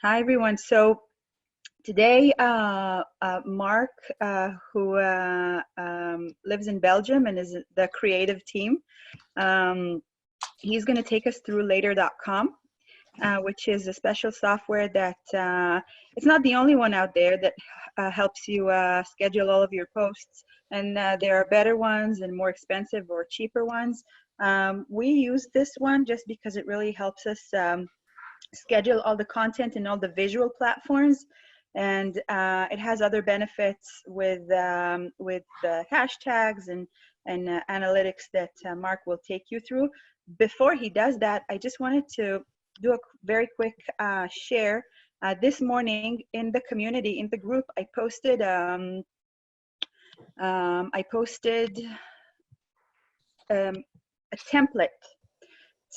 Hi, everyone. So today, Mark, who lives in Belgium and is the creative team, um, he's going to take us through later.com, which is a special software that it's not the only one out there that helps you schedule all of your posts. And there are better ones and more expensive or cheaper ones. We use this one just because it really helps us schedule all the content in all the visual platforms, and it has other benefits with hashtags and analytics that Mark will take you through. Before he does that, I just wanted to do a very quick share. This morning in the community, in the group, I posted a template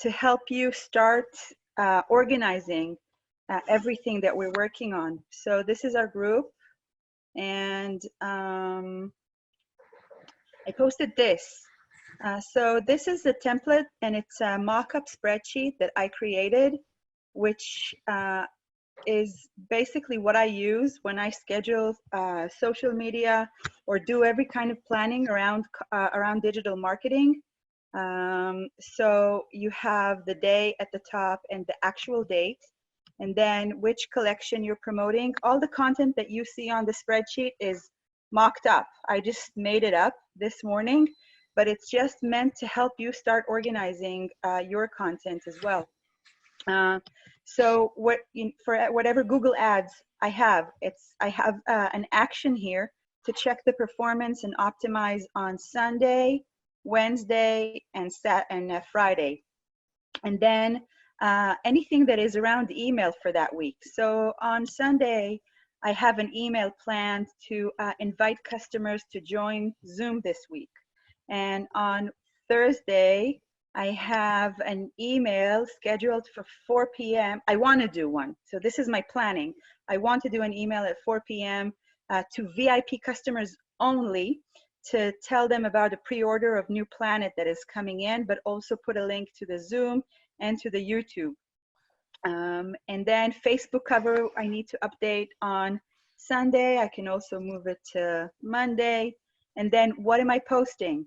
to help you start organizing everything that we're working on. So this is our group, and I posted this. So this is the template, and it's a mock-up spreadsheet that I created, which is basically what I use when I schedule social media or do every kind of planning around digital marketing. So you have the day at the top and the actual date, and then which collection you're promoting. All the content that you see on the spreadsheet is mocked up. I just made it up this morning, but it's just meant to help you start organizing your content as well. So for whatever Google ads I have, I have an action here to check the performance and optimize on Sunday, Wednesday, and Friday. And then anything that is around email for that week. So on Sunday, I have an email planned to invite customers to join Zoom this week. And on Thursday, I have an email scheduled for 4 p.m. I want to do one. So this is my planning. I want to do an email at 4 p.m. To VIP customers only, to tell them about a pre-order of New Planet that is coming in, but also put a link to the Zoom and to the YouTube. And then Facebook cover, I need to update on Sunday. I can also move it to Monday. And then what am I posting?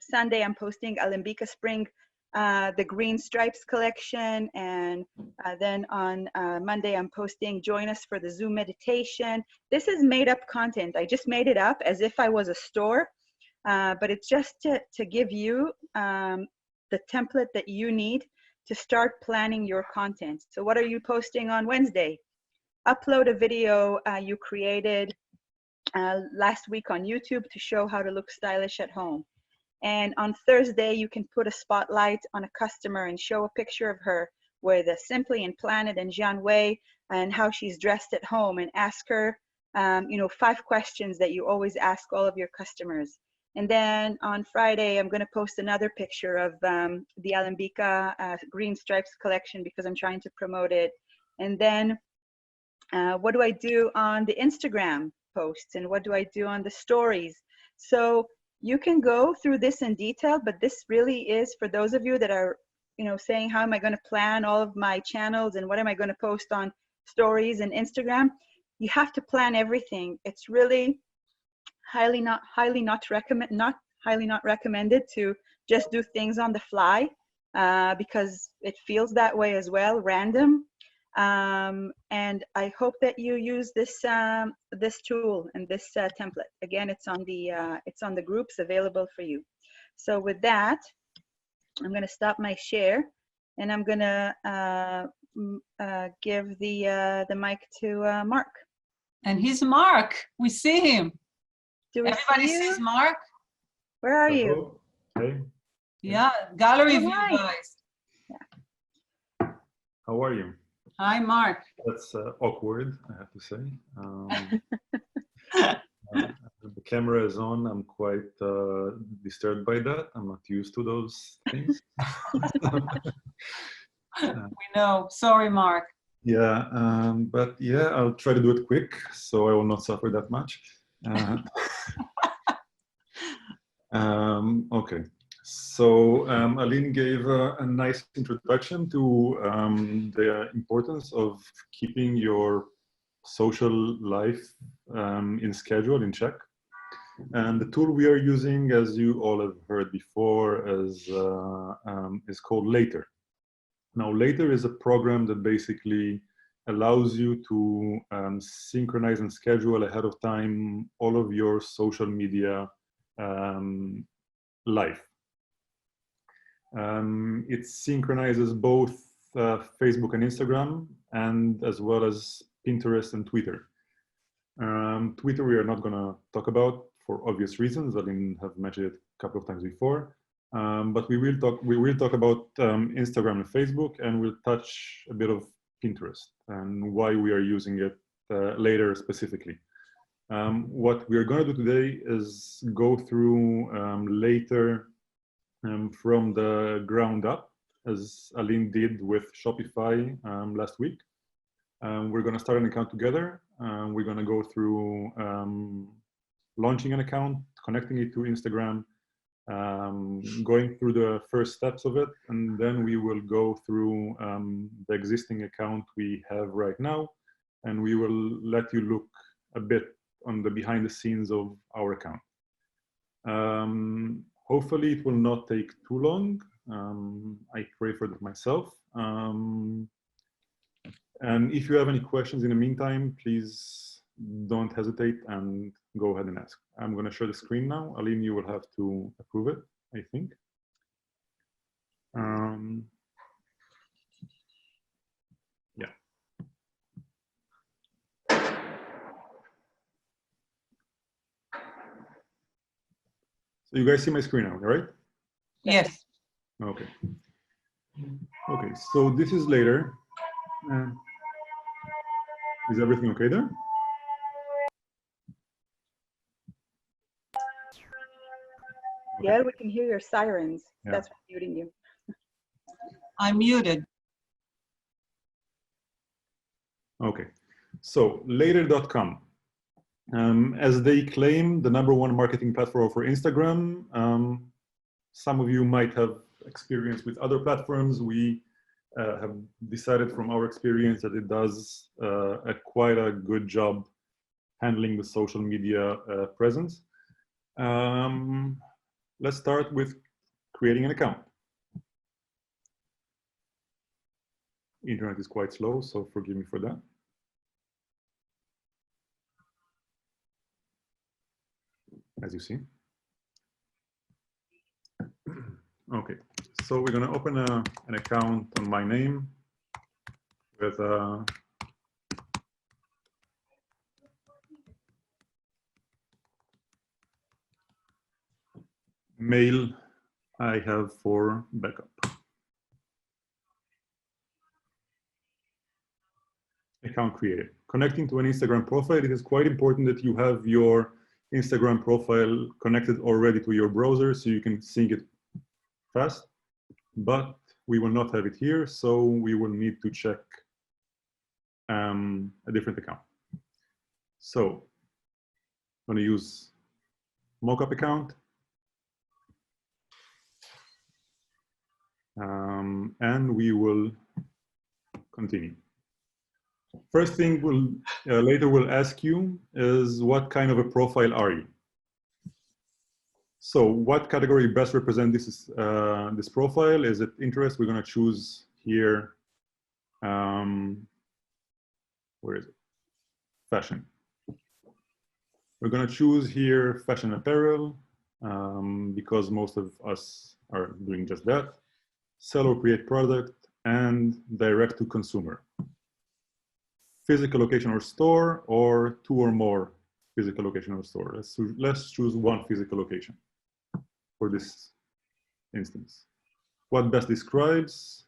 Sunday, I'm posting Alembika Spring, the Green Stripes collection. And then on Monday, I'm posting Join Us for the Zoom meditation. This is made up content. I just made it up as if I was a store, but it's just to give you the template that you need to start planning your content. So what are you posting on Wednesday? Upload a video you created last week on YouTube to show how to look stylish at home. And on Thursday, you can put a spotlight on a customer and show a picture of her with Simply and Planet and Jean Wei and how she's dressed at home, and ask her 5 questions that you always ask all of your customers. And then on Friday, I'm going to post another picture of the Alembika Green Stripes collection because I'm trying to promote it. And then what do I do on the Instagram posts, and what do I do on the stories? So you can go through this in detail, but this really is for those of you that are, saying, how am I going to plan all of my channels and what am I going to post on stories and Instagram? You have to plan everything. It's really highly not recommended to just do things on the fly because it feels that way as well, random. And I hope that you use this this tool and this template. Again, it's on the groups available for you. So with that, I'm going to stop my share, and I'm going to give the mic to Mark. And he's Mark. We see him. Do we Everybody see you? sees Mark. Where are you? Hey. Yeah, gallery Oh, view, hi. guys. How are you? Hi, Mark. That's awkward, I have to say. The camera is on. I'm quite disturbed by that. I'm not used to those things. We know. Sorry, Mark. Yeah, but yeah, I'll try to do it quick, so I will not suffer that much. Okay, So Aline gave a nice introduction to the importance of keeping your social life in schedule, in check. And the tool we are using, as you all have heard before, is called Later. Now, Later is a program that basically allows you to synchronize and schedule ahead of time all of your social media life. It synchronizes both Facebook and Instagram, and as well as Pinterest and Twitter. Twitter we are not going to talk about for obvious reasons. I have mentioned it a couple of times before, but we will talk about Instagram and Facebook, and we'll touch a bit of Pinterest and why we are using it later specifically. What we are going to do today is go through Later from the ground up, as Aline did with Shopify last week. We're going to start an account together. We're going to go through launching an account, connecting it to Instagram, going through the first steps of it, and then we will go through the existing account we have right now, and we will let you look a bit on the behind the scenes of our account. Hopefully it will not take too long. I pray for that myself. And if you have any questions in the meantime, please don't hesitate and go ahead and ask. I'm going to share the screen now. Aline, you will have to approve it, I think. Yeah. So you guys see my screen now, right? Yes. Okay. Okay, so this is Later. Is everything okay there? Okay. Yeah, we can hear your sirens. Yeah. That's what's muting you. I'm muted. Okay, so Later.com. As they claim, the #1 marketing platform for Instagram. Some of you might have experience with other platforms. We have decided from our experience that it does quite a good job handling the social media presence. Let's start with creating an account. Internet is quite slow, so forgive me for that. As you see. Okay, so we're going to open an account on my name with mail I have for backup. Account created. Connecting to an Instagram profile, it is quite important that you have your Instagram profile connected already to your browser so you can sync it fast, but we will not have it here, so we will need to check a different account. So I'm going to use mockup account, and we will continue. First thing Later we'll ask you is what kind of a profile are you? So what category best represents this profile? Is it interest? We're going to choose here, where is it? Fashion. We're going to choose here fashion apparel because most of us are doing just that. Sell or create product, and direct to consumer. Physical location or store, or 2 or more physical location or store. Let's choose 1 physical location for this instance. What best describes,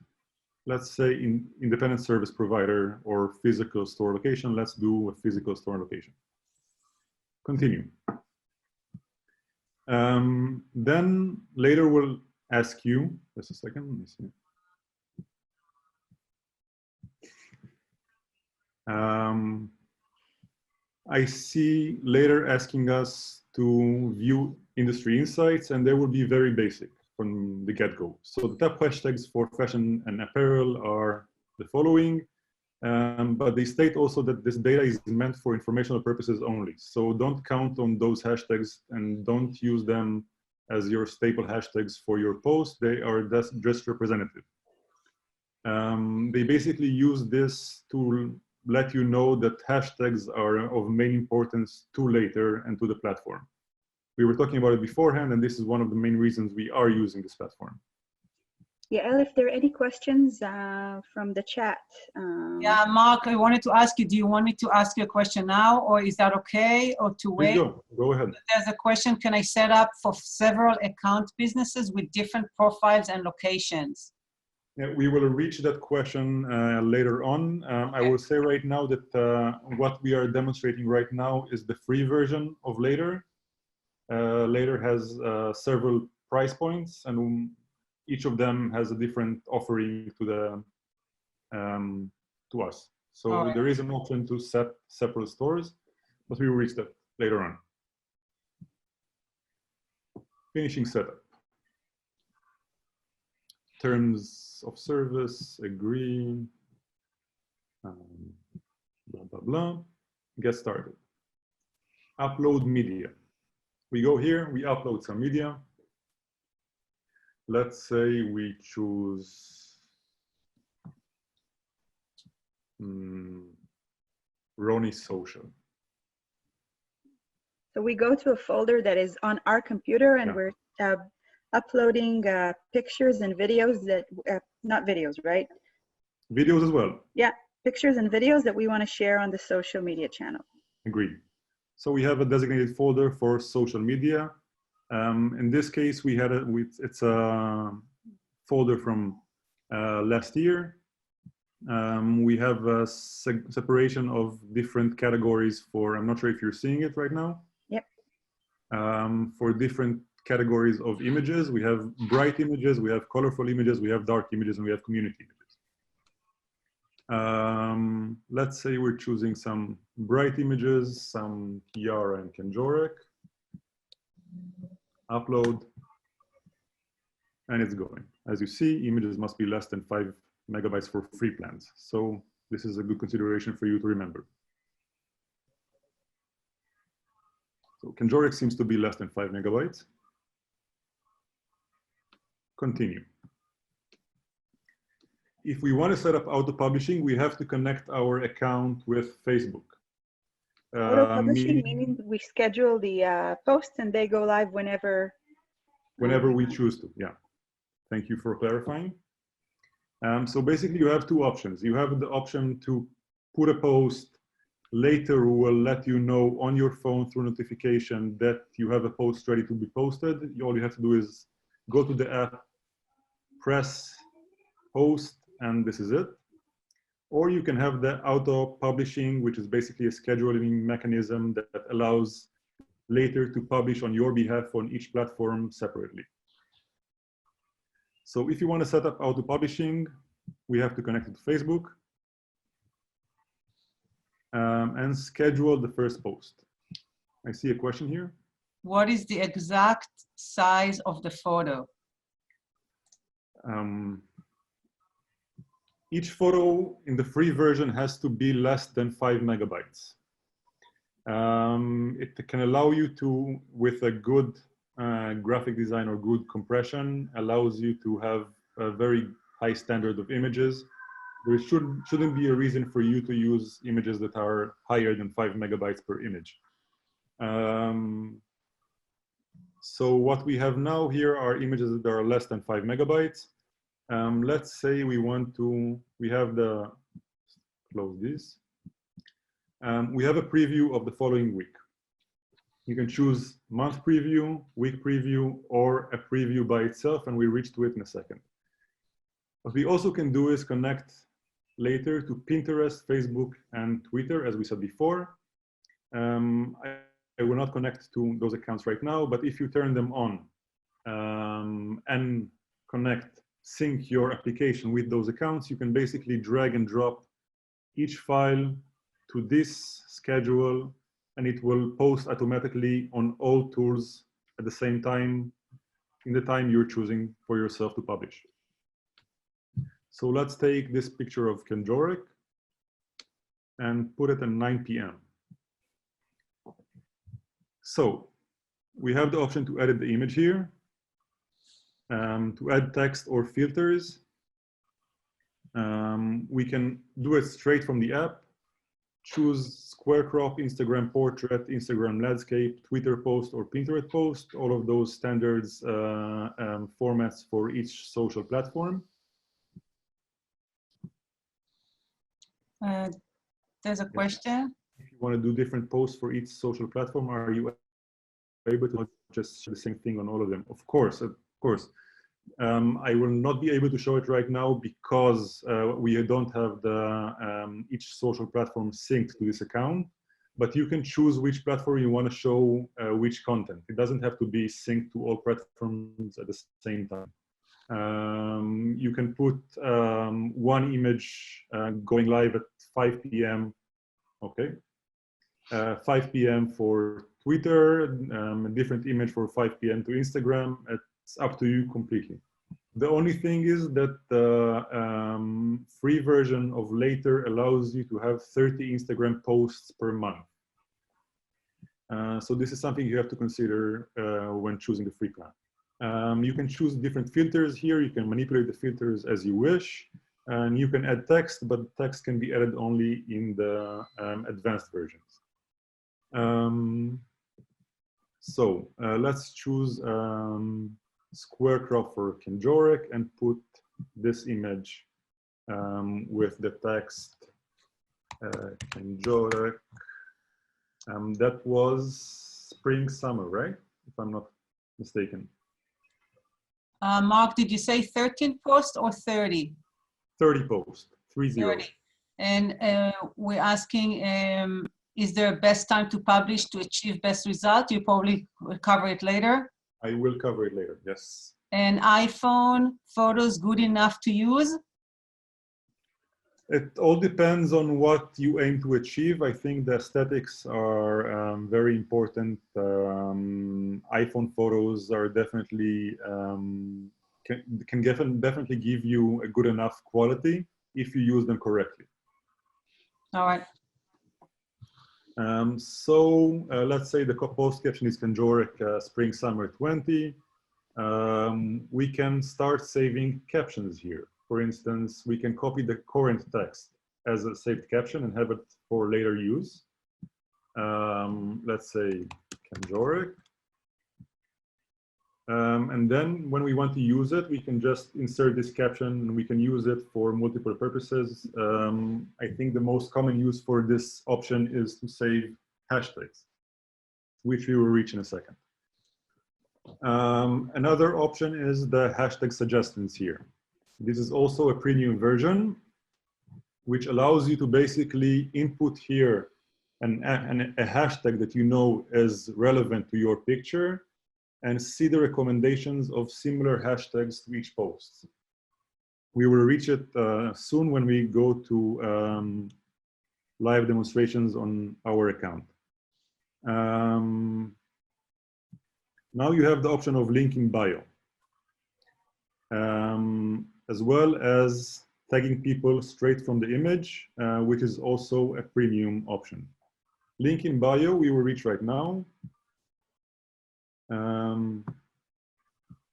let's say independent service provider or physical store location. Let's do a physical store location. Continue. Then Later we'll ask you, just a second, let me see. I see Later asking us to view industry insights, and they will be very basic. from the get-go. So the top hashtags for fashion and apparel are the following, but they state also that this data is meant for informational purposes only. So don't count on those hashtags and don't use them as your staple hashtags for your post. They are just representative. They basically use this to let you know that hashtags are of main importance to Later and to the platform. We were talking about it beforehand, and this is one of the main reasons we are using this platform. Yeah, El, if there are any questions from the chat. Yeah, Mark, I wanted to ask you, do you want me to ask you a question now, or is that okay, or to wait? Please go ahead. There's a question, can I set up for several account businesses with different profiles and locations? Yeah, we will reach that question later on. I will say right now that what we are demonstrating right now is the free version of Later. Later has several price points, and each of them has a different offering to the to us. So there is an option to set separate stores, but we will reach that later on. Finishing setup. Terms of service, agree, blah, blah, blah. Get started. Upload media. We go here, we upload some media. Let's say we choose Roni Social. So we go to a folder that is on our computer, and we're uploading pictures and videos that, not videos, right? Videos as well. Yeah, pictures and videos that we want to share on the social media channel. Agreed. So we have a designated folder for social media. In this case, we had it's a folder from last year. We have a separation of different categories for, I'm not sure if you're seeing it right now. Yep. For different categories of images, we have bright images, we have colorful images, we have dark images, and we have community images. Let's say we're choosing some bright images, some Kiara and Kenjorek. Upload, and it's going. As you see, images must be less than 5 megabytes for free plans. So this is a good consideration for you to remember. So Kenjorek seems to be less than 5 megabytes. Continue. If we want to set up auto-publishing, we have to connect our account with Facebook. Auto-publishing meaning we schedule the posts and they go live whenever. Whenever we choose to, yeah. Thank you for clarifying. So basically you have two options. You have the option to put a post, Later will let you know on your phone through notification that you have a post ready to be posted. All you have to do is go to the app, press post, and this is it. Or you can have the auto-publishing, which is basically a scheduling mechanism that allows Later to publish on your behalf on each platform separately. So if you want to set up auto-publishing, we have to connect it to Facebook and schedule the first post. I see a question here. What is the exact size of the photo? Each photo in the free version has to be less than 5 megabytes. It can allow you to, with a good graphic design or good compression, allows you to have a very high standard of images. There shouldn't be a reason for you to use images that are higher than 5 megabytes per image. So what we have now here are images that are less than 5 megabytes. Let's say we want to, we have the, close this. We have a preview of the following week. You can choose month preview, week preview, or a preview by itself, and we reach to it in a second. What we also can do is connect Later to Pinterest, Facebook, and Twitter, as we said before. I will not connect to those accounts right now, but if you turn them on and sync your application with those accounts, you can basically drag and drop each file to this schedule, and it will post automatically on all tools at the same time in the time you're choosing for yourself to publish. So let's take this picture of Kenjorek and put it at 9 p.m. So we have the option to edit the image here, to add text or filters. We can do it straight from the app. Choose square crop, Instagram portrait, Instagram landscape, Twitter post, or Pinterest post, all of those standards formats for each social platform. There's a question. If you want to do different posts for each social platform, are you able to just share the same thing on all of them? Of course, of course. I will not be able to show it right now because we don't have the each social platform synced to this account, but you can choose which platform you want to show which content. It doesn't have to be synced to all platforms at the same time. You can put one image going live at 5 p.m. Okay, 5 p.m. for Twitter, a different image for 5 p.m. to Instagram. It's up to you completely. The only thing is that the free version of Later allows you to have 30 Instagram posts per month. So this is something you have to consider when choosing the free plan. You can choose different filters here. You can manipulate the filters as you wish. And you can add text, but text can be added only in the advanced versions. So let's choose square crop for Kenjorek and put this image with the text Kenjorek. That was spring, summer, right? If I'm not mistaken. Mark, did you say 13 posts or 30? 30 posts, 30. 30. And we're asking, is there a best time to publish to achieve best result? You probably will cover it later. I will cover it later, yes. And iPhone photos good enough to use? It all depends on what you aim to achieve. I think the aesthetics are very important. iPhone photos are definitely, can definitely give you a good enough quality if you use them correctly. All right. So let's say the post caption is Kenjorek Spring Summer 20. We can start saving captions here. For instance, we can copy the current text as a saved caption and have it for later use. Let's say Kenjorek. And then when we want to use it, we can just insert this caption and we can use it for multiple purposes. I think the most common use for this option is to save hashtags, which we will reach in a second. Another option is the hashtag suggestions here. This is also a premium version, which allows you to basically input here a hashtag that you know is relevant to your picture and see the recommendations of similar hashtags to each post. We will reach it soon when we go to live demonstrations on our account. Now you have the option of linking bio, as well as tagging people straight from the image, which is also a premium option. Link in bio, we will reach right now.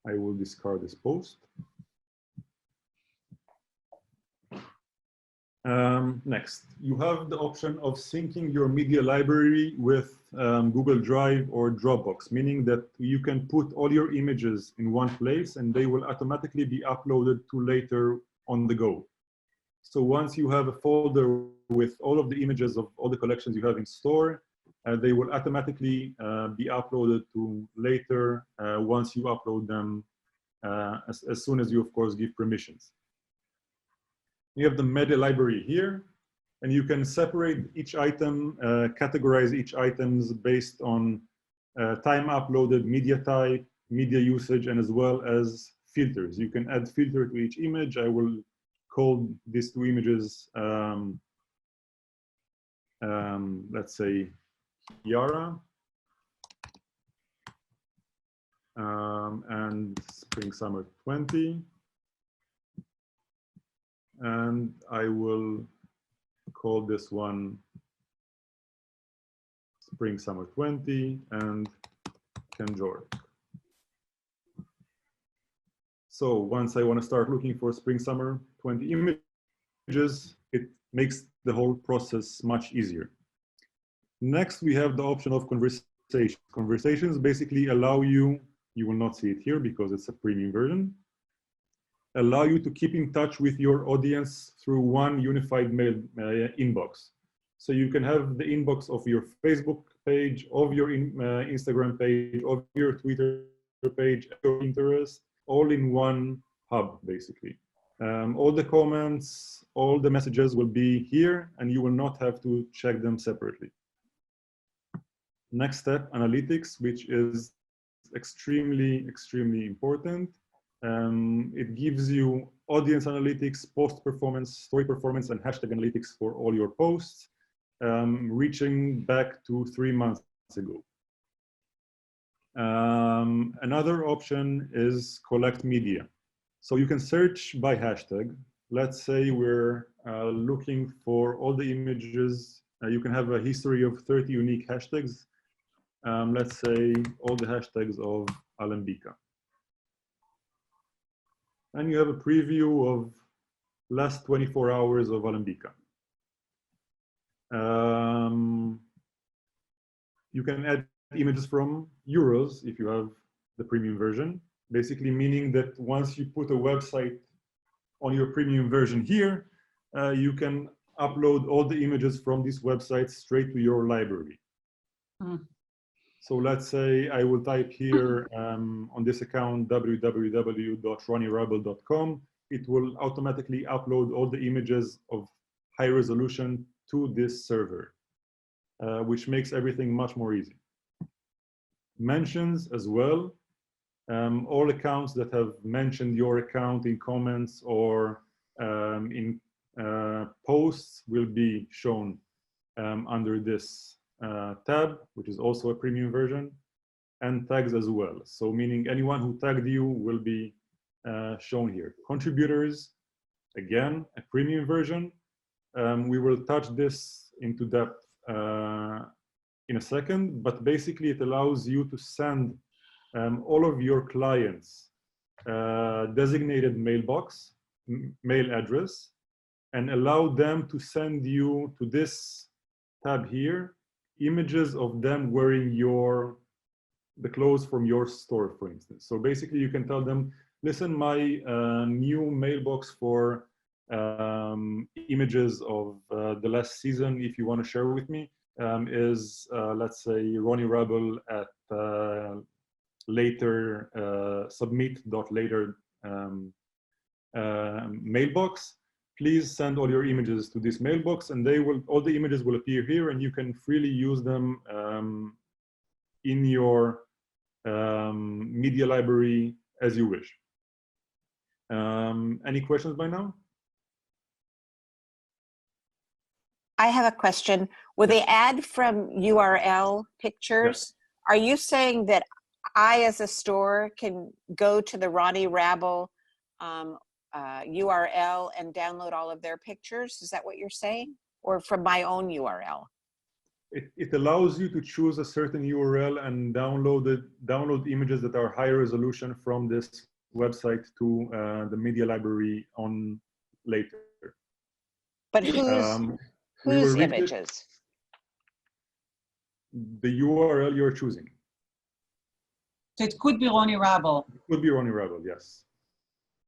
I will discard this post. Next, you have the option of syncing your media library with Google Drive or Dropbox, meaning that you can put all your images in one place and they will automatically be uploaded to later on the go. So once you have a folder with all of the images of all the collections you have in store, they will automatically be uploaded to later once you upload them, as soon as you, of course, give permissions. You have the media library here, and you can separate each item, categorize each items based on time uploaded, media type, media usage, and as well as filters. You can add filter to each image. I will call these two images, let's say Yara. and spring summer 20. And I will call this one spring summer 20 and Kenjork. So once I want to start looking for spring summer 20 images, it makes the whole process much easier. Next, we have the option of conversations. Conversations basically allow you, you will not see it here because it's a premium version, allow you to keep in touch with your audience through one unified mail inbox. So you can have the inbox of your Facebook page, of your Instagram page, of your Twitter page, your Pinterest, all in one hub, basically. All the comments, all the messages will be here, and you will not have to check them separately. Next step, analytics, which is extremely, extremely important. It gives you audience analytics, post performance, story performance, and hashtag analytics for all your posts, reaching back to 3 months ago. Another option is collect media. So you can search by hashtag. Let's say we're looking for all the images. You can have a history of 30 unique hashtags. Let's say all the hashtags of Alembica. And you have a preview of last 24 hours of Alembica. You can add images from Euros if you have the premium version, basically meaning that once you put a website on your premium version here, you can upload all the images from this website straight to your library. So let's say I will type here on this account www.ronirabl.com. It will automatically upload all the images of high resolution to this server, which makes everything much more easy. Mentions as well. All accounts that have mentioned your account in comments or in posts will be shown under this tab, which is also a premium version, and tags as well. So meaning anyone who tagged you will be shown here. Contributors, again, a premium version. We will touch this into depth in a second, but basically it allows you to send all of your clients designated mailbox, mail address, and allow them to send you to this tab here images of them wearing the clothes from your store, for instance. So basically you can tell them, listen, my new mailbox for images of the last season, if you want to share with me, is let's say Roni Rabl at later submit.later mailbox. Please send all your images to this mailbox, and all the images will appear here, and you can freely use them in your media library as you wish. Any questions by now? I have a question. Will they add from URL pictures? Are you saying that I, as a store, can go to the Roni Rabl URL and download all of their pictures? Is that what you're saying? Or from my own URL? It allows you to choose a certain URL and download images that are high resolution from this website to the media library on later. But whose images? The URL you're choosing. So it could be Roni Rabl. It could be Roni Rabl, yes.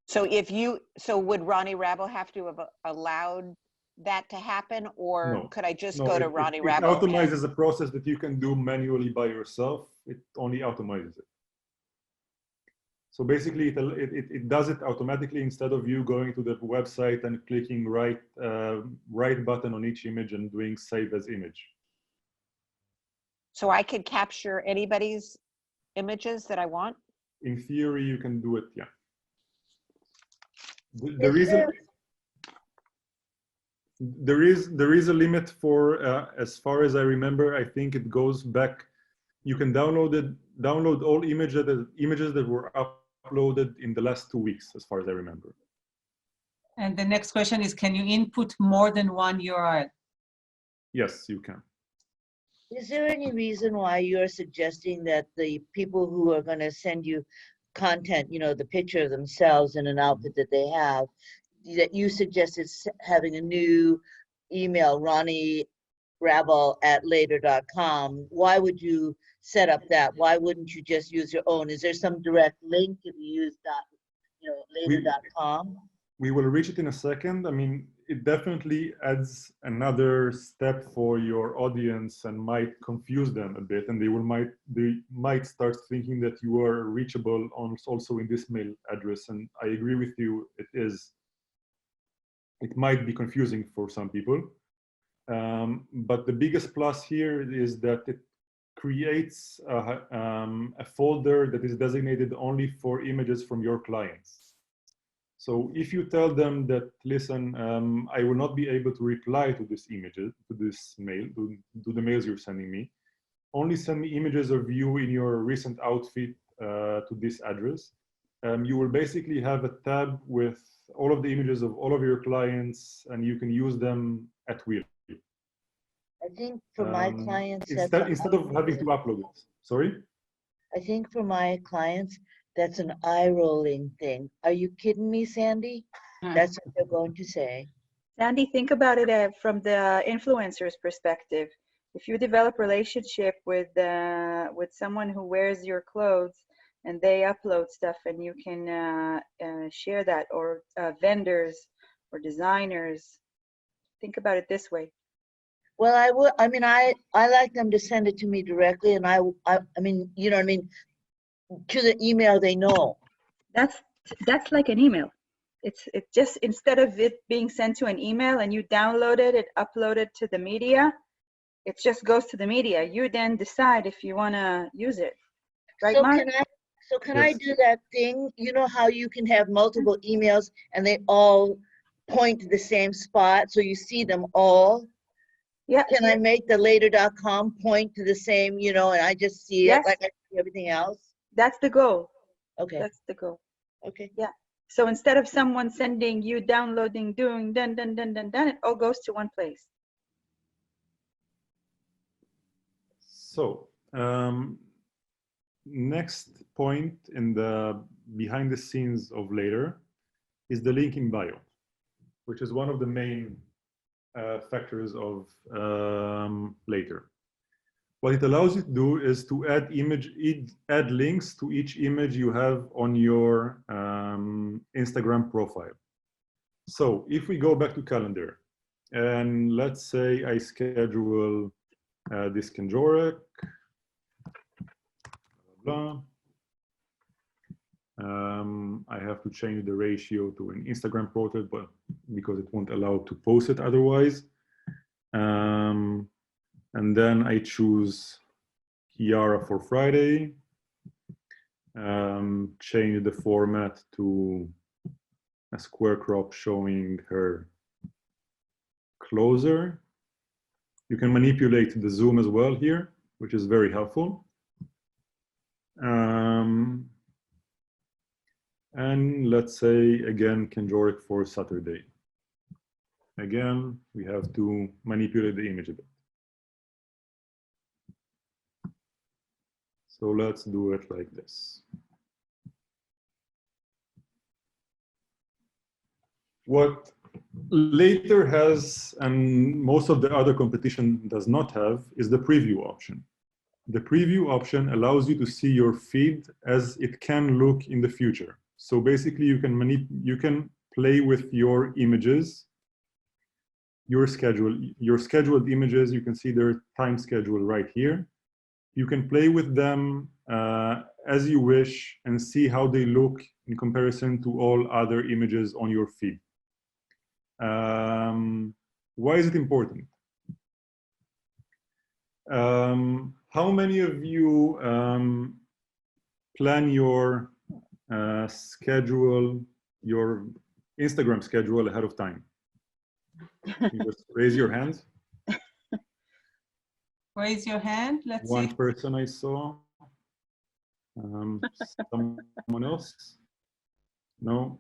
So would Roni Rabl have to have allowed that to happen, or No. could I just go to Roni Rabl? It automizes a process that you can do manually by yourself. It only automizes it. So basically, it does it automatically instead of you going to the website and clicking right button on each image and doing save as image. So I could capture anybody's images that I want? In theory, you can do it, yeah. There is a limit for, as far as I remember, I think it goes back You can download all images that were uploaded in the last 2 weeks, as far as I remember. And the next question is, can you input more than one URL? Yes, you can. Is there any reason why you're suggesting that the people who are going to send you content, you know, the picture of themselves in an outfit that they have, that you suggested having a new email, Roni Rabl at later.com? Why would you set up that? Why wouldn't you just use your own? Is there some direct link if you use later.com? We will reach it in a second. I mean, it definitely adds another step for your audience and might confuse them a bit, and they might start thinking that you are reachable also in this mail address. And I agree with you, it might be confusing for some people. But the biggest plus here is that it creates a folder that is designated only for images from your clients. So if you tell them that, listen, I will not be able to reply to this mail, to the mails you're sending me, only send me images of you in your recent outfit to this address. You will basically have a tab with all of the images of all of your clients, and you can use them at will. I think for my clients, instead of having to upload it. Sorry? I think for my clients, that's an eye-rolling thing. Are you kidding me, Sandy? That's what they're going to say. Sandy, think about it from the influencer's perspective. If you develop a relationship with someone who wears your clothes and they upload stuff and you can share that, or vendors or designers, think about it this way. Well, I would. I mean, I like them to send it to me directly, and I mean, you know what I mean, to the email they know. That's like an email. It just, instead of it being sent to an email and you download it, upload it to the media, it just goes to the media. You then decide if you want to use it, right, So Mark? can I do that thing? You know how you can have multiple emails and they all point to the same spot, so you see them all? Yeah. Can I make the later.com point to the same, you know, and I just see it like I see everything else? That's the goal. Okay. That's the goal. Okay. Yeah. So instead of someone sending you downloading, doing, done, it all goes to one place. So next point in the behind the scenes of Later is the link in bio, which is one of the main factors of Later. What it allows you to do is to add links to each image you have on your Instagram profile. So if we go back to calendar, and let's say I schedule this Kenjorek, blah, blah. I have to change the ratio to an Instagram portrait, but because it won't allow to post it otherwise. And then I choose Kiara for Friday, change the format to a square crop showing her closer. You can manipulate the zoom as well here, which is very helpful. And let's say, again, Kenjorek for Saturday. Again, we have to manipulate the image a bit. So let's do it like this. What Later has, and most of the other competition does not have, is the preview option. The preview option allows you to see your feed as it can look in the future. So basically you can play with your images, your scheduled images. You can see their time schedule right here. You can play with them as you wish and see how they look in comparison to all other images on your feed. Why is it important? How many of you plan your schedule, your Instagram schedule ahead of time? You just raise your hands. Raise your hand. Let's see. One person I saw. Someone else? No?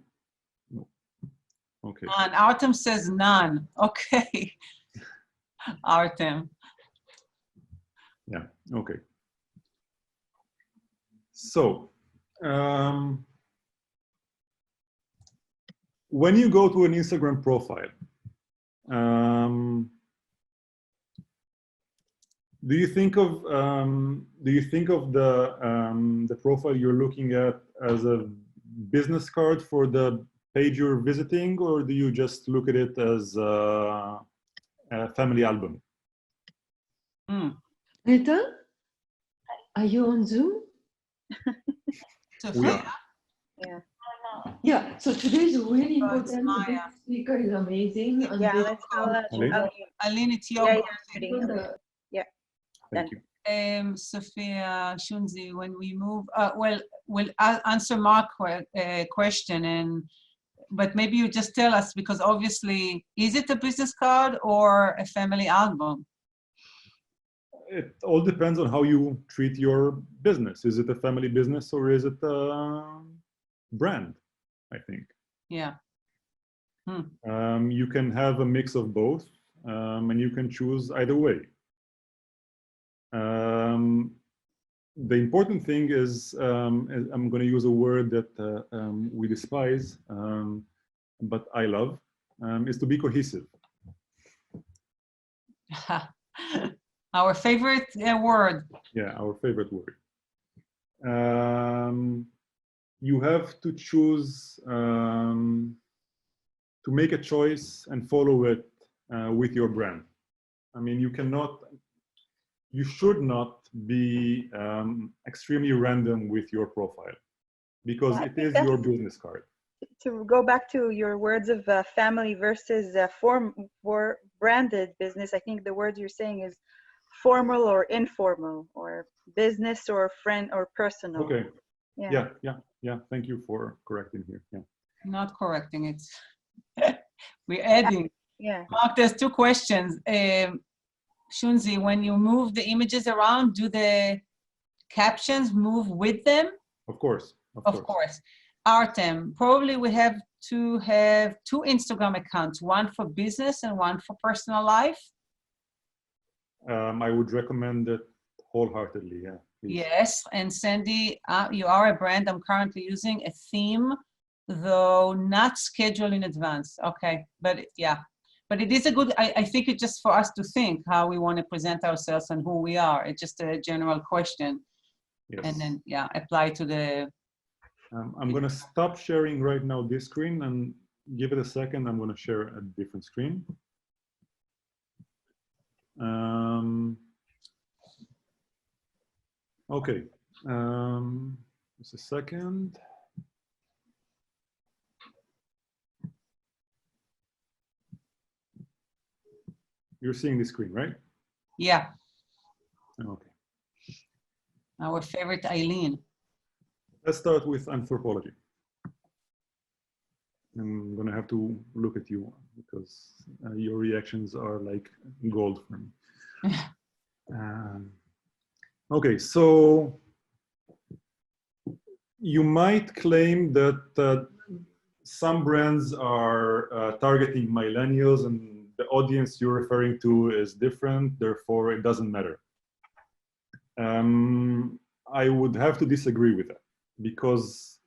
No. Okay. And Artem says none. Okay. Artem. Yeah, okay. So, when you go to an Instagram profile, do you think of the profile you're looking at as a business card for the page you're visiting, or do you just look at it as a family album? Rita, are you on Zoom? We are. Yeah. Yeah, so today is really Oh, it's important. The Maya. guest speaker is amazing. And Yeah, they- let's tell Aline? Aline, it's your Yeah, go. yeah, on the- Thank you. Sophia, Shunzi, when we move, well, we'll answer Mark's question, but maybe you just tell us, because obviously, is it a business card or a family album? It all depends on how you treat your business. Is it a family business or is it a brand, I think. Yeah. You can have a mix of both, and you can choose either way. The important thing is I'm going to use a word that we despise, but I love, is to be cohesive. Our favorite word. Yeah, our favorite word. You have to choose to make a choice and follow it with your brand. I mean, you should not be extremely random with your profile, because Yeah, I it think is that's- your business card. To go back to your words of family versus for branded business, I think the word you're saying is formal or informal, or business or friend or personal. Okay. Yeah. Yeah. Thank you for correcting here. Yeah. Not correcting it. We're adding. Yeah. Mark, there's two questions. Shunzi, when you move the images around, do the captions move with them? Of course. Of course. Artem, probably we have to have two Instagram accounts, one for business and one for personal life. I would recommend it wholeheartedly. Yeah. Please. Yes, and Sandy, you are a brand. I'm currently using a theme, though not scheduled in advance. Okay, but yeah, but it is a good, I think it's just for us to think how we want to present ourselves and who we are. It's just a general question. Yes. And then, yeah, apply to the... I'm going to stop sharing right now this screen, and give it a second. I'm going to share a different screen. Okay. Just a second. You're seeing the screen, right? Yeah, Okay. our favorite Eileen. Let's start with anthropology. I'm going to have to look at you because your reactions are like gold for me. Okay, so you might claim that some brands are targeting millennials and the audience you're referring to is different, therefore it doesn't matter. I would have to disagree with that, because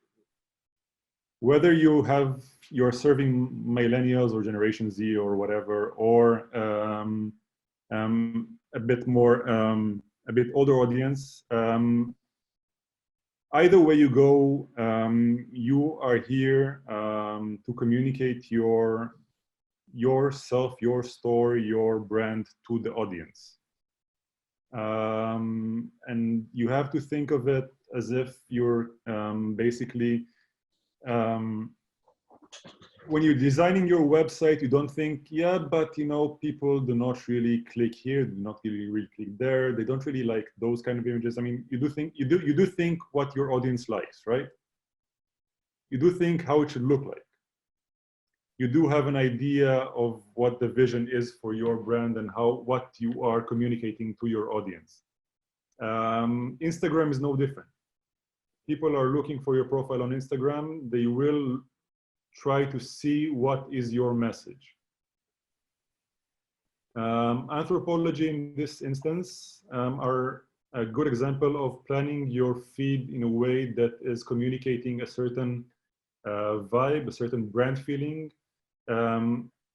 whether you're serving millennials or Generation Z or whatever, or a bit older audience, either way you go, you are here to communicate yourself, your story, your brand to the audience. And you have to think of it as if you're basically, when you're designing your website, you don't think, yeah, but you know, people do not really click here, do not really click there. They don't really like those kind of images. I mean, you do think what your audience likes, right? You do think how it should look like. you do have an idea of what the vision is for your brand and what you are communicating to your audience. Instagram is no different. People are looking for your profile on Instagram. They will try to see what is your message. Anthropology in this instance are a good example of planning your feed in a way that is communicating a certain vibe, a certain brand feeling,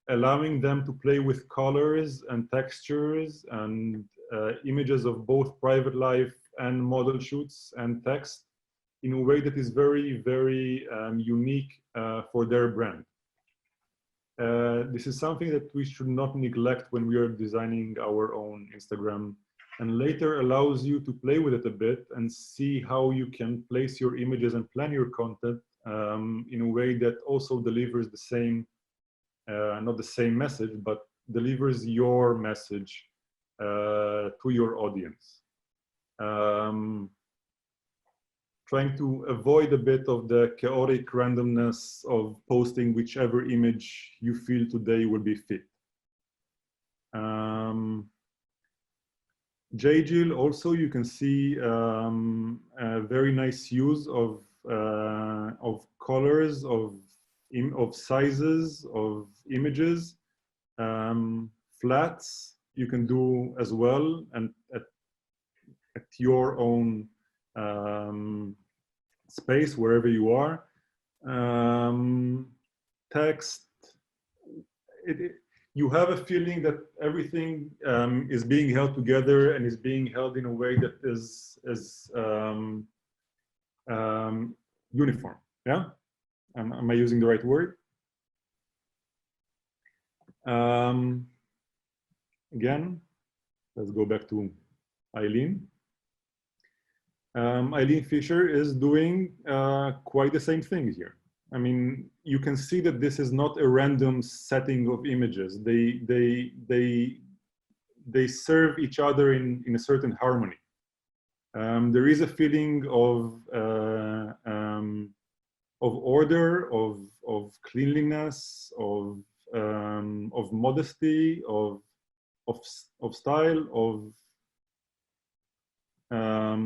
allowing them to play with colors and textures and images of both private life and model shoots and text in a way that is very, very unique for their brand. This is something that we should not neglect when we are designing our own Instagram, and later allows you to play with it a bit and see how you can place your images and plan your content in a way that also delivers the same, not the same message, but delivers your message to your audience. Trying to avoid a bit of the chaotic randomness of posting whichever image you feel today will be fit. JGIL also, you can see a very nice use of colors, of sizes, of images. Flats you can do as well, and at your own space, wherever you are. Text, you have a feeling that everything is being held together and is being held in a way that is uniform. Yeah, am I using the right word? Again, let's go back to Eileen. Eileen Fisher is doing quite the same thing here. I mean, you can see that this is not a random setting of images. They serve each other in a certain harmony. There is a feeling of order, of cleanliness, of modesty, of style, of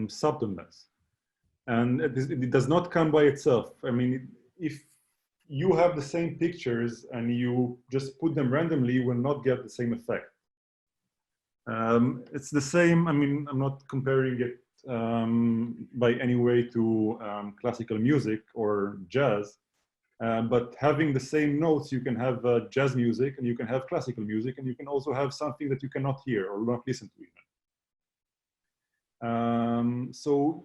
subtleness, and it does not come by itself. I mean, if you have the same pictures and you just put them randomly, you will not get the same effect. It's the same. I mean, I'm not comparing it by any way to classical music or jazz, but having the same notes, you can have jazz music and you can have classical music, and you can also have something that you cannot hear or not listen to even. So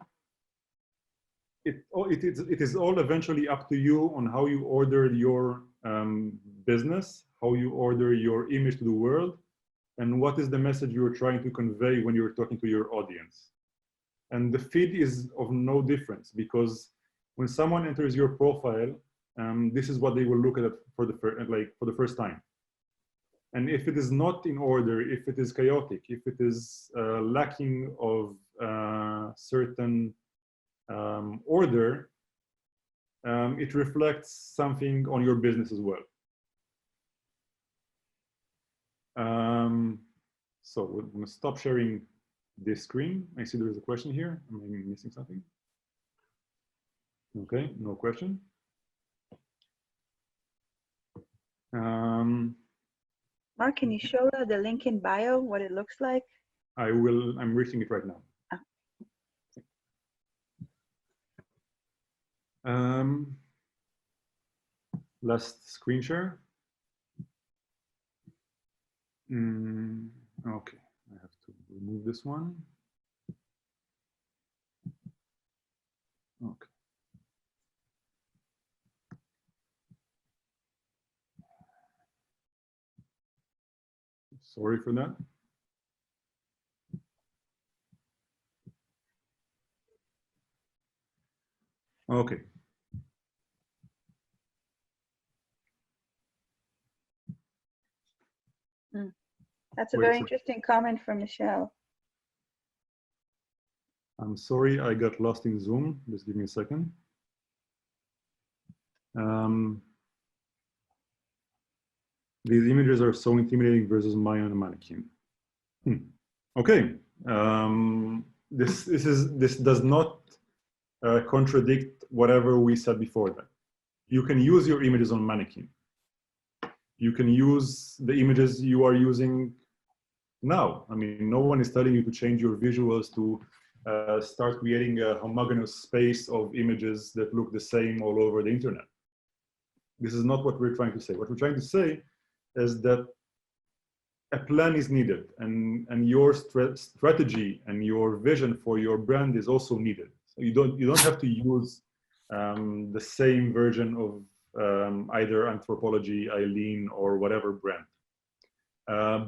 it is all eventually up to you on how you order your business, how you order your image to the world, and what is the message you're trying to convey when you're talking to your audience. And the feed is of no difference, because when someone enters your profile, this is what they will look at for the first time. And if it is not in order, if it is chaotic, if it is lacking of certain order, it reflects something on your business as well. So we're going to stop sharing this screen. I see there is a question here. Am I missing something? Okay, no question. Mark, can you show the link in bio, what it looks like? I will, I'm reaching it right now. Last screen share. Okay, I have to remove this one. Okay. Sorry for that. Okay. That's a very interesting comment from Michelle. I'm sorry, I got lost in Zoom. Just give me a second. These images are so intimidating versus Maya and mannequin. Okay, this does not contradict whatever we said before that. You can use your images on mannequin. You can use the images you are using now. I mean, no one is telling you to change your visuals to start creating a homogeneous space of images that look the same all over the internet. This is not what we're trying to say. What we're trying to say is that a plan is needed, and your strategy and your vision for your brand is also needed. So you don't have to use the same version of either Anthropology, Eileen, or whatever brand.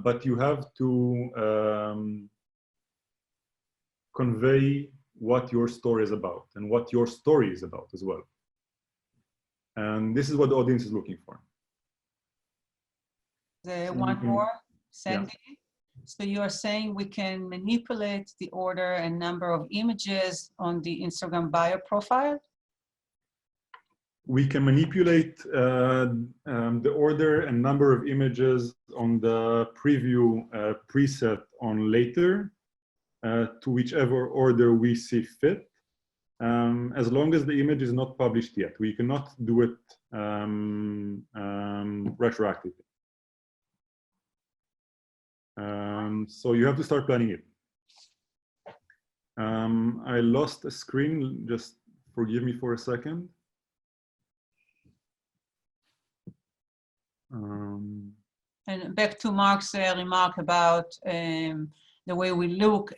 But you have to convey what your story is about and what your story is about as well. And this is what the audience is looking for. One more, Sandy. Yeah. So you are saying we can manipulate the order and number of images on the Instagram bio profile? We can manipulate the order and number of images on the preview preset on later to whichever order we see fit, as long as the image is not published yet. We cannot do it retroactively. So you have to start planning it. I lost a screen, just forgive me for a second. And back to Mark's remark about the way we look.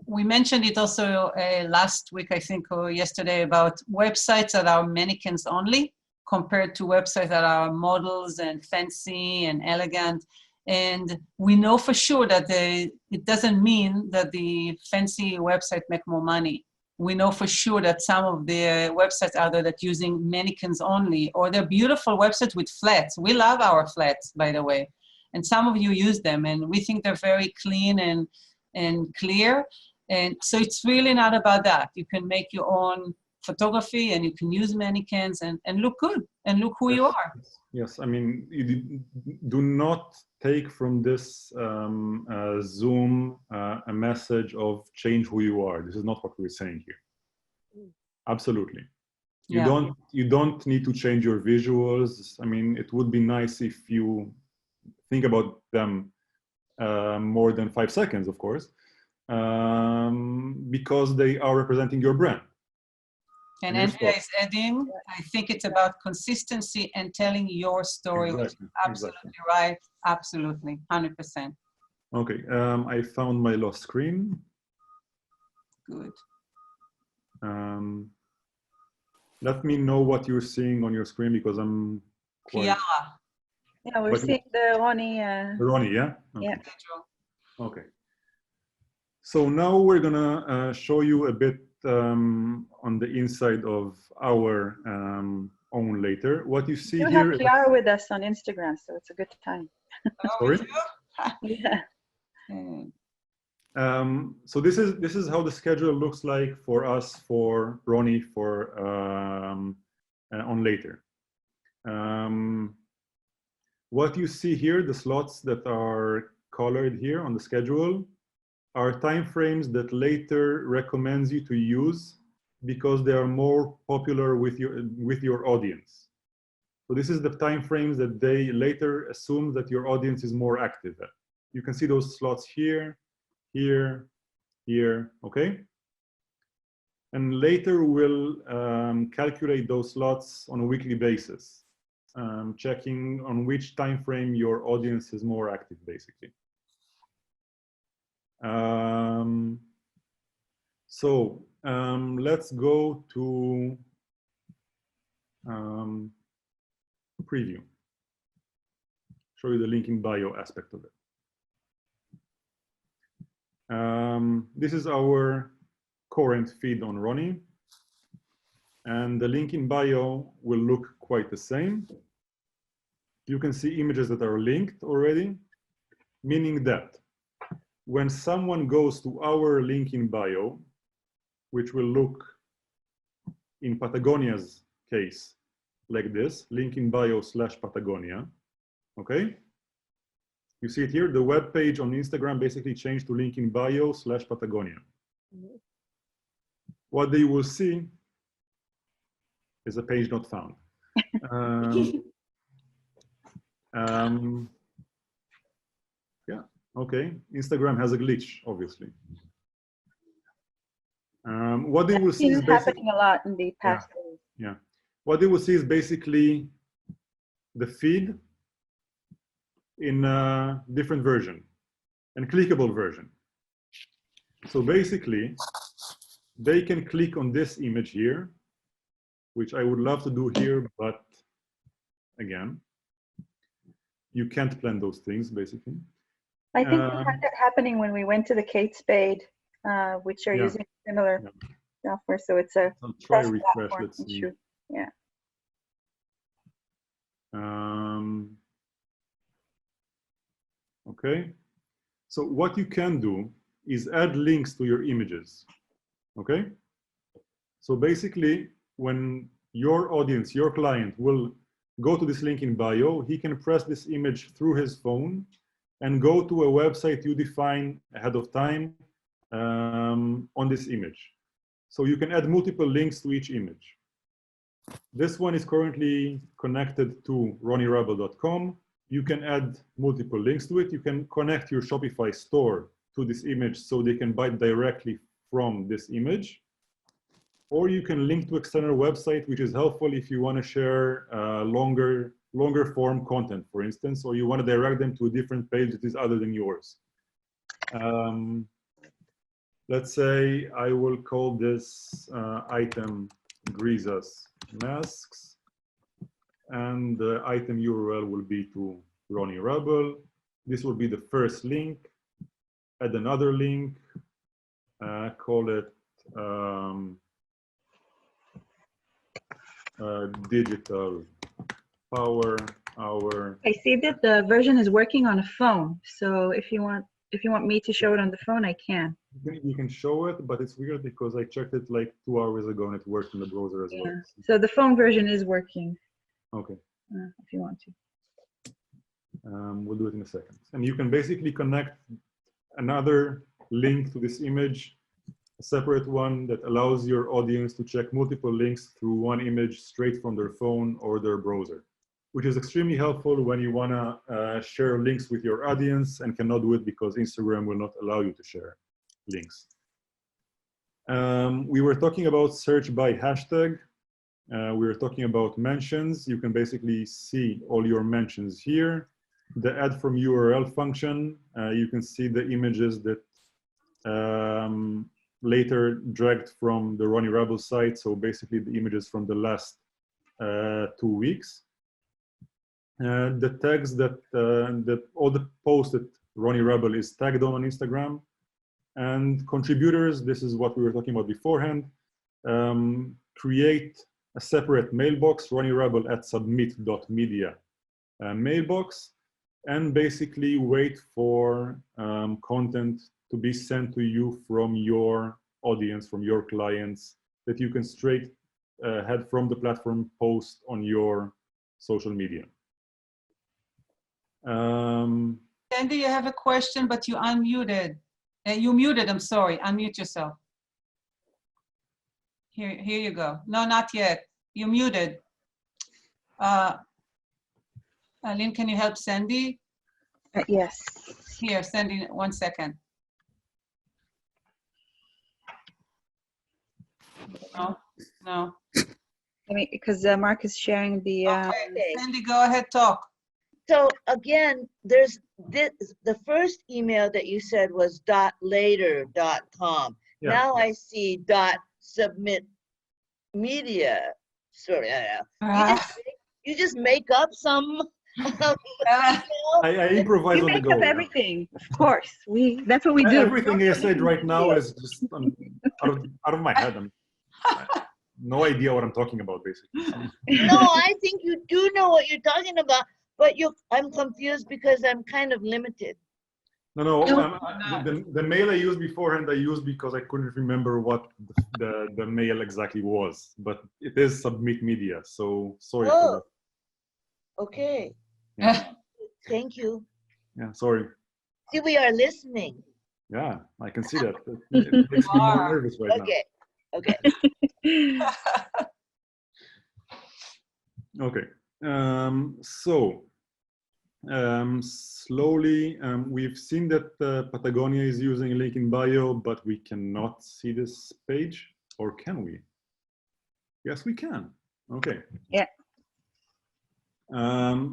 We mentioned it also last week, I think, or yesterday, about websites that are mannequins only compared to websites that are models and fancy and elegant. And we know for sure that it doesn't mean that the fancy website make more money. We know for sure that some of the websites out there that using mannequins only, or they're beautiful websites with flats. We love our flats, by the way. And some of you use them, and we think they're very clean and clear. And so it's really not about that. You can make your own photography, and you can use mannequins and look good and look who you are. Yes, I mean, you do not take from this Zoom a message of change who you are. This is not what we're saying here. Absolutely. You don't need to change your visuals. I mean, it would be nice if you think about them more than 5 seconds, of course, because they are representing your brand. And Andrea is adding, I think it's about consistency and telling your story, which is absolutely right. Absolutely, 100%. Okay, I found my lost screen. Good. Let me know what you're seeing on your screen, because I'm quite... Yeah, we're seeing the Roni. Roni, yeah? Okay. Yeah. Okay. So now we're gonna show you a bit on the inside of our own later. What you see here. You have Clara with us on Instagram, so it's a good time. Sorry? Yeah. So this is how the schedule looks like for us, for Roni, for on later. What you see here, the slots that are colored here on the schedule, are time frames that later recommends you to use because they are more popular with your audience. So this is the time frames that they later assume that your audience is more active at. You can see those slots here, here, here, okay? And later we'll calculate those slots on a weekly basis, checking on which time frame your audience is more active, basically. Let's go to preview. Show you the link in bio aspect of it. This is our current feed on Roni, and the link in bio will look quite the same. You can see images that are linked already, meaning that when someone goes to our link in bio, which will look in Patagonia's case like this, link in bio /Patagonia, Okay? You see it here, the web page on Instagram basically changed to link in bio / Patagonia. What they will see is a page not found. Yeah, okay. Instagram has a glitch, obviously. What they will see is basically happening a lot in the past days. Yeah. What they will see is basically the feed in a different version, and clickable version. So basically, they can click on this image here, which I would love to do here, but again, you can't plan those things, basically. I think we had that happening when we went to the Kate Spade, which are using similar software. So it's a I'll try test refresh, platform. let's see. Yeah. Okay, so what you can do is add links to your images. Okay, so basically when your audience, your client will go to this link in bio, he can press this image through his phone and go to a website you define ahead of time on this image. So you can add multiple links to each image. This one is currently connected to ronirabl.com. You can add multiple links to it. You can connect your Shopify store to this image so they can buy directly from this image. Or you can link to external website, which is helpful if you want to share longer form content, for instance, or you want to direct them to a different page that is other than yours. Let's say I will call this item Grisas masks, and the item URL will be to Roni Rabl. This will be the first link. Add another link, call it digital power hour. I see that the version is working on a phone. So if you want me to show it on the phone, I can. You can show it, but it's weird because I checked it like 2 hours ago and it worked in the browser as well. So the phone version is working. Okay. If you want to. We'll do it in a second. And you can basically connect another link to this image, a separate one that allows your audience to check multiple links through one image straight from their phone or their browser, which is extremely helpful when you want to share links with your audience and cannot do it because Instagram will not allow you to share links. We were talking about search by hashtag. We were talking about mentions. You can basically see all your mentions here. The add from URL function, you can see the images that later dragged from the Roni Rabl site. So basically the images from the last 2 weeks. The tags that all the posts that Roni Rabl is tagged on Instagram, and contributors. This is what we were talking about beforehand. Create a separate mailbox, ronirabl@submit.media mailbox, and basically wait for content to be sent to you from your audience, from your clients, that you can straight head from the platform post on your social media. Sandy, you have a question, but you unmuted. You muted, I'm sorry. Unmute yourself. Here you go. No, not yet. You muted. Lynn, can you help Sandy? Yes. Here, Sandy, 1 second. No. I mean, because Mark is sharing the. Okay, Sandy, go ahead, talk. So again, there's this, the first email that you said was .later.com. Yeah. Now I see .submitmedia. Sorry, you just make up some. I improvise on the go. We make up everything, of course. That's what we do. Everything I said right now is just out of my head. No idea what I'm talking about, basically. No, I think you do know what you're talking about, but I'm confused because I'm kind of limited. No. The mail I used beforehand, I used because I couldn't remember what the mail exactly was, but it is Submit Media, so sorry for that. Okay. Yeah. Thank you. Yeah, sorry. See, we are listening. Yeah, I can see that. It makes me more nervous right now. Okay. Okay. Okay. Slowly, we've seen that Patagonia is using a link in bio, but we cannot see this page, or can we? Yes, we can. Okay. Yeah.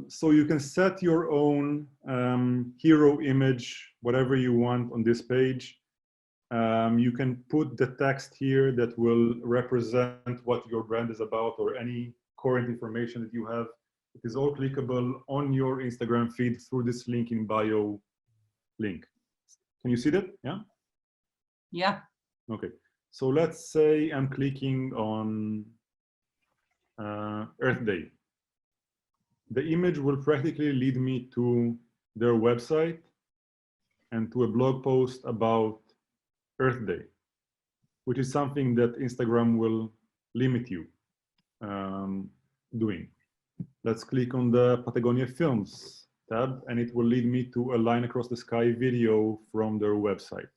So you can set your own hero image, whatever you want on this page. You can put the text here that will represent what your brand is about or any current information that you have. It is all clickable on your Instagram feed through this link in bio link. Can you see that? Yeah? Yeah. Okay. So let's say I'm clicking on Earth Day. The image will practically lead me to their website and to a blog post about Earth Day, which is something that Instagram will limit you doing. Let's click on the Patagonia Films tab, and it will lead me to a Line Across the Sky video from their website.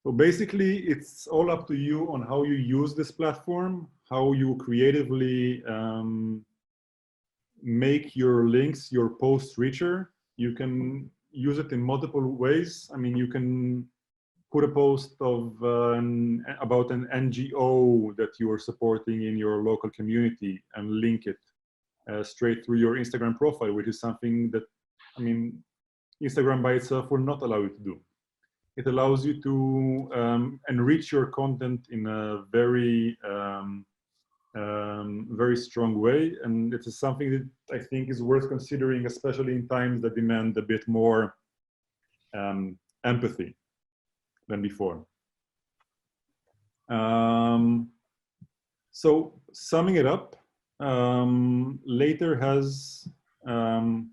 So basically, it's all up to you on how you use this platform, how you creatively make your links, your posts richer. You can use it in multiple ways. I mean, you can put a post of about an NGO that you are supporting in your local community and link it straight through your Instagram profile, which is something that, I mean, Instagram by itself will not allow you to do. It allows you to enrich your content in a very, very strong way. And it is something that I think is worth considering, especially in times that demand a bit more empathy than before. So summing it up, Later has 5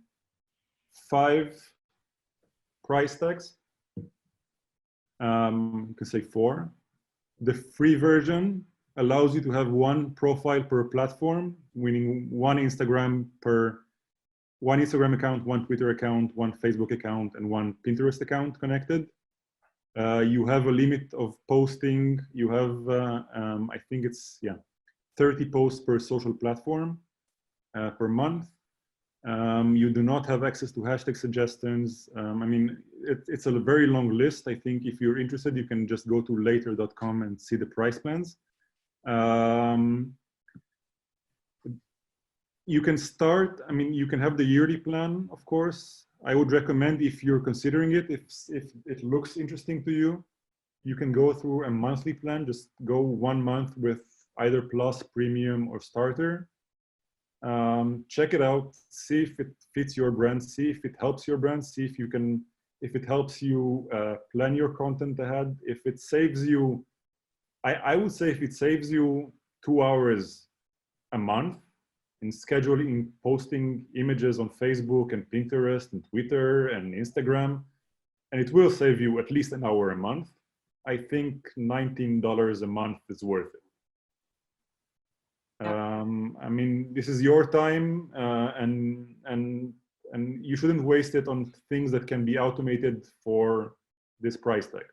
price tags. You can say 4. The free version allows you to have 1 profile per platform, meaning 1 Instagram account, 1 Twitter account, 1 Facebook account, and 1 Pinterest account connected. You have a limit of posting. You have, I think it's 30 posts per social platform per month. You do not have access to hashtag suggestions. I mean, it's a very long list. I think if you're interested, you can just go to later.com and see the price plans. You can start, I mean, you can have the yearly plan, of course. I would recommend, if you're considering it, if it looks interesting to you, you can go through a monthly plan. Just go 1 month with either Plus, Premium, or Starter. Check it out, see if it fits your brand, see if it helps your brand, see if you can, if it helps you plan your content ahead. If it saves you, I would say if it saves you 2 hours a month in scheduling, posting images on Facebook and Pinterest and Twitter and Instagram, and it will save you at least an hour a month, I think $19 a month is worth it. I mean, this is your time, and you shouldn't waste it on things that can be automated for this price tag.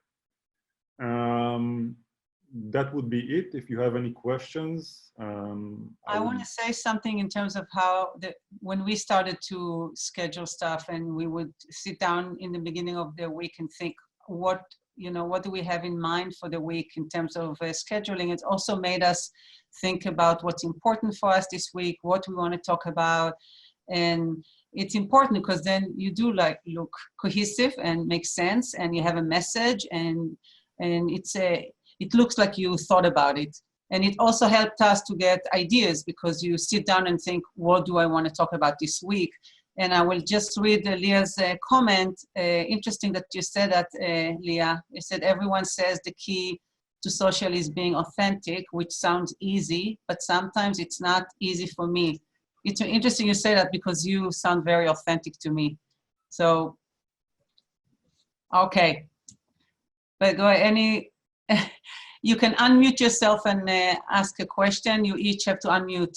That would be it. If you have any questions, I want to say something in terms of how when we started to schedule stuff, and we would sit down in the beginning of the week and think, what do we have in mind for the week in terms of scheduling? It's also made us think about what's important for us this week, what we want to talk about. And it's important because then you do look cohesive and make sense, and you have a message, and it looks like you thought about it. And it also helped us to get ideas, because you sit down and think, what do I want to talk about this week? And I will just read Leah's comment. Interesting that you said that, Leah. You said, everyone says the key to social is being authentic, which sounds easy, but sometimes it's not easy for me. It's interesting you say that, because you sound very authentic to me. So, okay. But go ahead, you can unmute yourself and ask a question. You each have to unmute.